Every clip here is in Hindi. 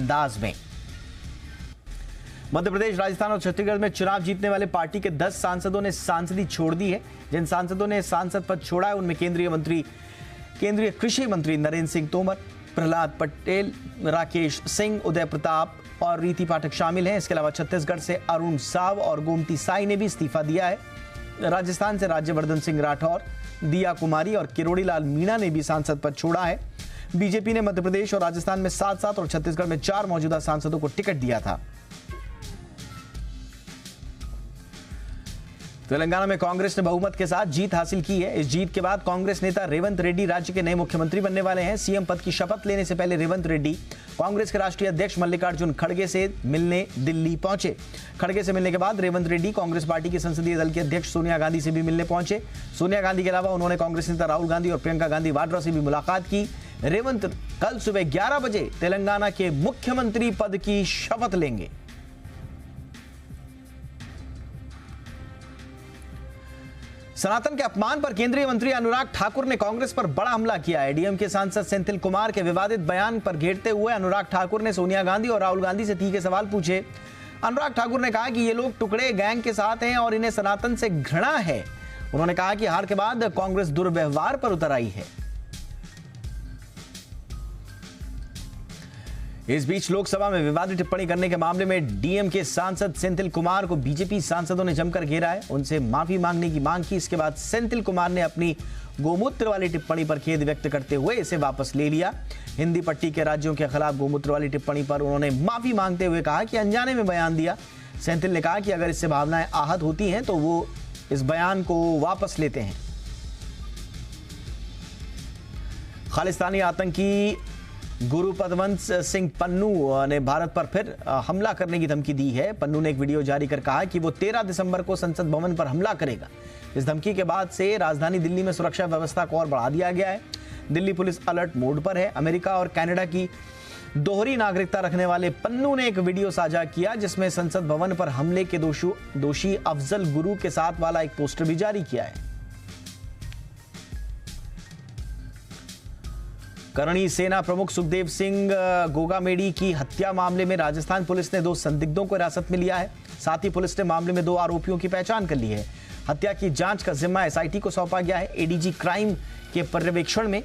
अंदाज में। मध्य प्रदेश, राजस्थान और छत्तीसगढ़ में चुनाव जीतने वाले पार्टी के 10 सांसदों ने सांसदी छोड़ दी है। जिन सांसदों ने सांसद पद छोड़ा है उनमें केंद्रीय कृषि मंत्री नरेंद्र सिंह तोमर, प्रहलाद पटेल, राकेश सिंह, उदय प्रताप और रीति पाठक शामिल हैं। इसके अलावा छत्तीसगढ़ से अरुण साव और गोमती साई ने भी इस्तीफा दिया है। राजस्थान से राज्यवर्धन सिंह राठौर, दिया कुमारी और किरोड़ी लाल मीणा ने भी सांसद पद छोड़ा है। बीजेपी ने मध्य प्रदेश और राजस्थान में 7-7 और छत्तीसगढ़ में 4 मौजूदा सांसदों को टिकट दिया था। तेलंगाना में कांग्रेस ने बहुमत के साथ जीत हासिल की है। इस जीत के बाद कांग्रेस नेता रेवंत रेड्डी राज्य के नए मुख्यमंत्री बनने वाले हैं। सीएम पद की शपथ लेने से पहले रेवंत रेड्डी कांग्रेस के राष्ट्रीय अध्यक्ष मल्लिकार्जुन खड़गे से मिलने दिल्ली पहुंचे। खड़गे से मिलने के बाद रेवंत रेड्डी कांग्रेस पार्टी के संसदीय दल की अध्यक्ष सोनिया गांधी से भी मिलने पहुंचे। सोनिया गांधी के अलावा उन्होंने कांग्रेस नेता राहुल गांधी और प्रियंका गांधी वाड्रा से भी मुलाकात की। रेवंत कल सुबह 11 बजे तेलंगाना के मुख्यमंत्री पद की शपथ लेंगे। सनातन के अपमान पर केंद्रीय मंत्री अनुराग ठाकुर ने कांग्रेस पर बड़ा हमला किया है। डीएमके सांसद सेंथिल कुमार के विवादित बयान पर घेरते हुए अनुराग ठाकुर ने सोनिया गांधी और राहुल गांधी से तीखे सवाल पूछे। अनुराग ठाकुर ने कहा कि ये लोग टुकड़े गैंग के साथ हैं और इन्हें सनातन से घृणा है। उन्होंने कहा कि हार के बाद कांग्रेस दुर्व्यवहार पर उतर आई है। इस बीच लोकसभा में विवादित टिप्पणी करने के मामले में डीएमके सांसद सेंथिल कुमार को बीजेपी सांसदों ने जमकर घेरा है। उनसे माफी मांगने की मांग की। इसके बाद सेंथिल कुमार ने अपनी गोमूत्र वाली टिप्पणी पर खेद व्यक्त करते हुए इसे वापस ले लिया। हिंदी पट्टी के राज्यों के खिलाफ गोमूत्र वाली टिप्पणी पर उन्होंने माफी मांगते हुए कहा कि अनजाने में बयान दिया। सेंथिल ने कहा कि अगर इससे भावनाएं आहत होती हैं तो वो इस बयान को वापस लेते हैं। खालिस्तानी आतंकी गुरु पदवंत सिंह पन्नू ने भारत पर फिर हमला करने की धमकी दी है। पन्नू ने एक वीडियो जारी कर कहा कि वो 13 दिसंबर को संसद भवन पर हमला करेगा। इस धमकी के बाद से राजधानी दिल्ली में सुरक्षा व्यवस्था को और बढ़ा दिया गया है। दिल्ली पुलिस अलर्ट मोड पर है। अमेरिका और कनाडा की दोहरी नागरिकता रखने वाले पन्नू ने एक वीडियो साझा किया जिसमें संसद भवन पर हमले के दोषी अफजल गुरु के साथ वाला एक पोस्टर भी जारी किया है। करणी सेना प्रमुख सुखदेव सिंह गोगामेडी की हत्या मामले में राजस्थान पुलिस ने 2 संदिग्धों को हिरासत में लिया है। साथ ही पुलिस ने मामले में 2 आरोपियों की पहचान कर ली है। हत्या की जांच का जिम्मा एसआईटी को सौंपा गया है। एडीजी क्राइम के पर्यवेक्षण में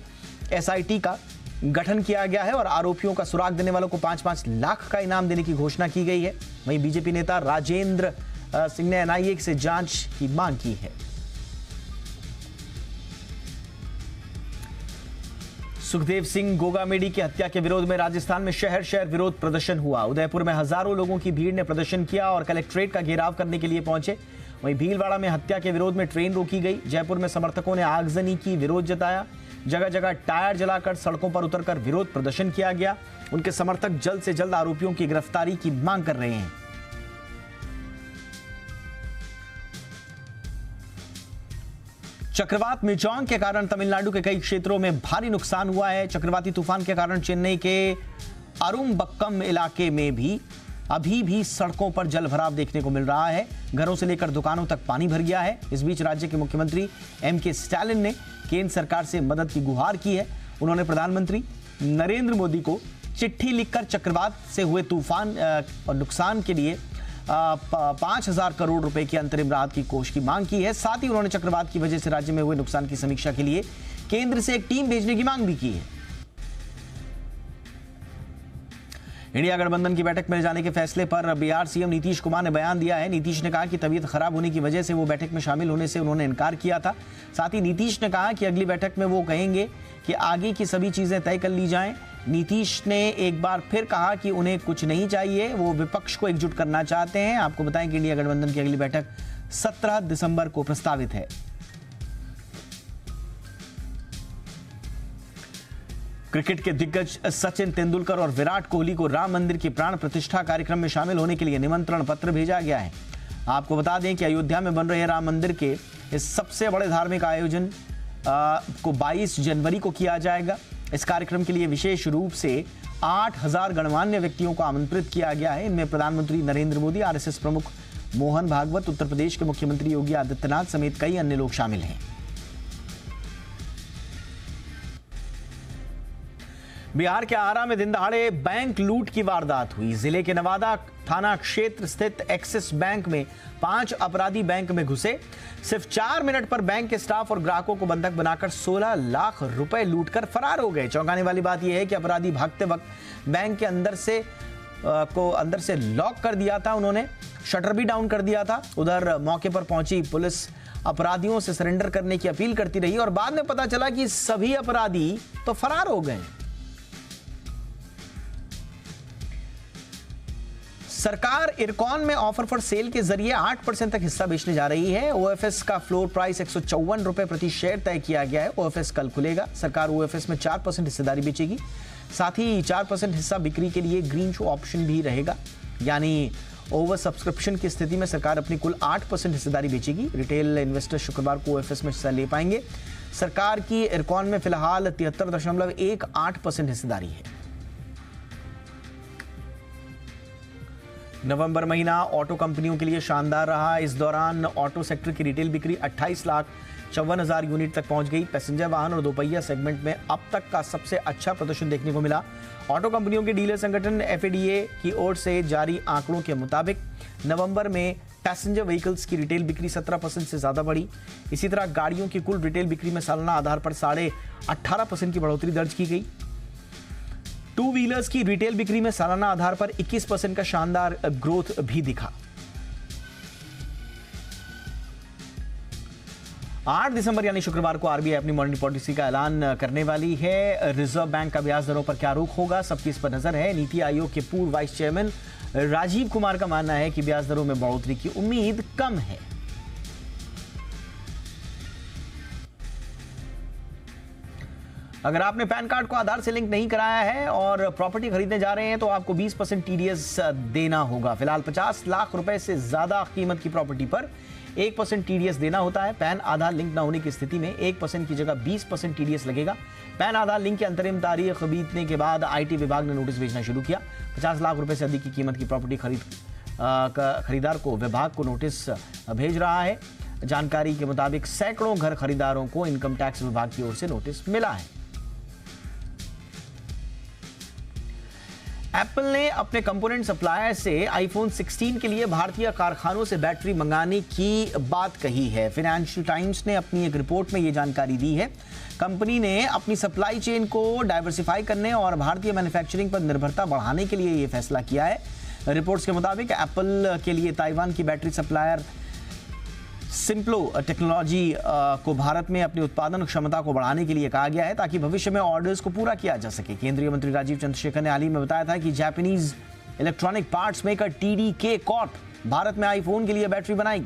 एसआईटी का गठन किया गया है और आरोपियों का सुराग देने वालों को 5-5 लाख का इनाम देने की घोषणा की गई है। वहीं बीजेपी नेता राजेंद्र सिंह ने एनआईए से जांच की मांग की है। सुखदेव सिंह गोगामेडी की हत्या के विरोध में राजस्थान में शहर शहर विरोध प्रदर्शन हुआ। उदयपुर में हजारों लोगों की भीड़ ने प्रदर्शन किया और कलेक्ट्रेट का घेराव करने के लिए पहुंचे। वहीं भीलवाड़ा में हत्या के विरोध में ट्रेन रोकी गई। जयपुर में समर्थकों ने आगजनी की विरोध जताया। जगह जगह टायर जलाकर सड़कों पर उतरकर विरोध प्रदर्शन किया गया। उनके समर्थक जल्द से जल्द आरोपियों की गिरफ्तारी की मांग कर रहे हैं। चक्रवात मिचोंग के कारण तमिलनाडु के कई क्षेत्रों में भारी नुकसान हुआ है। चक्रवाती तूफान के कारण चेन्नई के अरुम्बक्कम इलाके में भी अभी भी सड़कों पर जलभराव देखने को मिल रहा है। घरों से लेकर दुकानों तक पानी भर गया है। इस बीच राज्य के मुख्यमंत्री एमके स्टालिन ने केंद्र सरकार से मदद की गुहार की है। उन्होंने प्रधानमंत्री नरेंद्र मोदी को चिट्ठी लिखकर चक्रवात से हुए तूफान और नुकसान के लिए 5,000 करोड़ रुपए की अंतरिम राहत की कोष की मांग की है। साथ ही उन्होंने चक्रवात की वजह से राज्य में हुए नुकसान की समीक्षा के लिए केंद्र से एक टीम भेजने की मांग भी की है। इंडिया गठबंधन की बैठक में जाने के फैसले पर बिहार सीएम नीतीश कुमार ने बयान दिया है। नीतीश ने कहा कि तबीयत खराब होने की वजह से वो बैठक में शामिल होने से उन्होंने इनकार किया था। साथ ही नीतीश ने कहा कि अगली बैठक में वो कहेंगे कि आगे की सभी चीजें तय कर ली जाएं। नीतीश ने एक बार फिर कहा कि उन्हें कुछ नहीं चाहिए, वो विपक्ष को एकजुट करना चाहते हैं। आपको बताएं कि इंडिया गठबंधन की अगली बैठक 17 दिसंबर को प्रस्तावित है। क्रिकेट के दिग्गज सचिन तेंदुलकर और विराट कोहली को राम मंदिर की प्राण प्रतिष्ठा कार्यक्रम में शामिल होने के लिए निमंत्रण पत्र भेजा गया है। आपको बता दें कि अयोध्या में बन रहे राम मंदिर के इस सबसे बड़े धार्मिक आयोजन को 22 जनवरी को किया जाएगा। इस कार्यक्रम के लिए विशेष रूप से 8,000 गणमान्य व्यक्तियों को आमंत्रित किया गया है। इनमें प्रधानमंत्री नरेंद्र मोदी, आरएसएस प्रमुख मोहन भागवत, उत्तर प्रदेश के मुख्यमंत्री योगी आदित्यनाथ समेत कई अन्य लोग शामिल हैं। बिहार के आरा में दिन दहाड़े बैंक लूट की वारदात हुई। जिले के नवादा थाना क्षेत्र स्थित एक्सिस बैंक में 5 अपराधी बैंक में घुसे। सिर्फ 4 मिनट पर बैंक के स्टाफ और ग्राहकों को बंधक बनाकर 16 लाख रुपए लूटकर फरार हो गए। चौंकाने वाली बात यह है कि अपराधी भागते वक्त बैंक के अंदर से लॉक कर दिया था। उन्होंने शटर भी डाउन कर दिया था। उधर मौके पर पहुंची पुलिस अपराधियों से सरेंडर करने की अपील करती रही और बाद में पता चला कि सभी अपराधी तो फरार हो गए। सरकार इरकॉन में ऑफर फॉर सेल के जरिए 8% तक हिस्सा बेचने जा रही है। ओएफएस का फ्लोर प्राइस 154 रुपए प्रति शेयर तय किया गया है। ओएफएस कल खुलेगा। सरकार ओएफएस में 4% हिस्सेदारी बेचेगी। साथ ही 4% हिस्सा बिक्री के लिए ग्रीन शो ऑप्शन भी रहेगा, यानी ओवर सब्सक्रिप्शन की स्थिति में सरकार अपनी कुल 8% हिस्सेदारी बेचेगी। रिटेल इन्वेस्टर शुक्रवार को ओएफएस में हिस्सा ले पाएंगे। सरकार की इरकॉन में फिलहाल 73.18% हिस्सेदारी है। नवंबर महीना ऑटो कंपनियों के लिए शानदार रहा। इस दौरान ऑटो सेक्टर की रिटेल बिक्री 28,54,000 यूनिट तक पहुंच गई। पैसेंजर वाहन और दोपहिया सेगमेंट में अब तक का सबसे अच्छा प्रदर्शन देखने को मिला। ऑटो कंपनियों के डीलर संगठन एफएडीए की ओर से जारी आंकड़ों के मुताबिक नवंबर में पैसेंजर व्हीकल्स की रिटेल बिक्री 17% से ज्यादा बढ़ी। इसी तरह गाड़ियों की कुल रिटेल बिक्री में सालाना आधार पर 18.5% की बढ़ोतरी दर्ज की गई। टू व्हीलर्स की रिटेल बिक्री में सालाना आधार पर 21% का शानदार ग्रोथ भी दिखा। 8 दिसंबर यानी शुक्रवार को आरबीआई अपनी मॉनेटरी पॉलिसी का ऐलान करने वाली है। रिजर्व बैंक का ब्याज दरों पर क्या रुख होगा, सबकी इस पर नजर है। नीति आयोग के पूर्व वाइस चेयरमैन राजीव कुमार का मानना है कि ब्याज दरों में बढ़ोतरी की उम्मीद कम है। अगर आपने पैन कार्ड को आधार से लिंक नहीं कराया है और प्रॉपर्टी खरीदने जा रहे हैं तो आपको 20% टीडीएस देना होगा। फिलहाल 50 लाख रुपए से ज्यादा कीमत की प्रॉपर्टी पर 1% टीडीएस देना होता है। पैन आधार लिंक न होने की स्थिति में 1% की जगह 20% टीडीएस लगेगा। पैन आधार लिंक की अंतरिम तारीख बीतने के बाद आईटी विभाग ने नोटिस भेजना शुरू किया। 50 लाख रुपए से अधिक की कीमत की प्रॉपर्टी खरीदार को विभाग को नोटिस भेज रहा है। जानकारी के मुताबिक सैकड़ों घर खरीदारों को इनकम टैक्स विभाग की ओर से नोटिस मिला है। एप्पल ने अपने कंपोनेंट सप्लायर से आईफोन 16 के लिए भारतीय कारखानों से बैटरी मंगाने की बात कही है। फाइनेंशियल टाइम्स ने अपनी एक रिपोर्ट में यह जानकारी दी है। कंपनी ने अपनी सप्लाई चेन को डाइवर्सिफाई करने और भारतीय मैन्युफैक्चरिंग पर निर्भरता बढ़ाने के लिए यह फैसला किया है। रिपोर्ट्स के मुताबिक एप्पल के लिए ताइवान की बैटरी सप्लायर सिंप्लो टेक्नोलॉजी को भारत में अपनी उत्पादन क्षमता को बढ़ाने के लिए कहा गया है ताकि भविष्य में ऑर्डर्स को पूरा किया जा सके। केंद्रीय मंत्री राजीव चंद्रशेखर ने हाल ही में बताया था कि Japanese electronic parts maker TDK Corp Bharat में आईफोन के लिए बैटरी बनाएगी।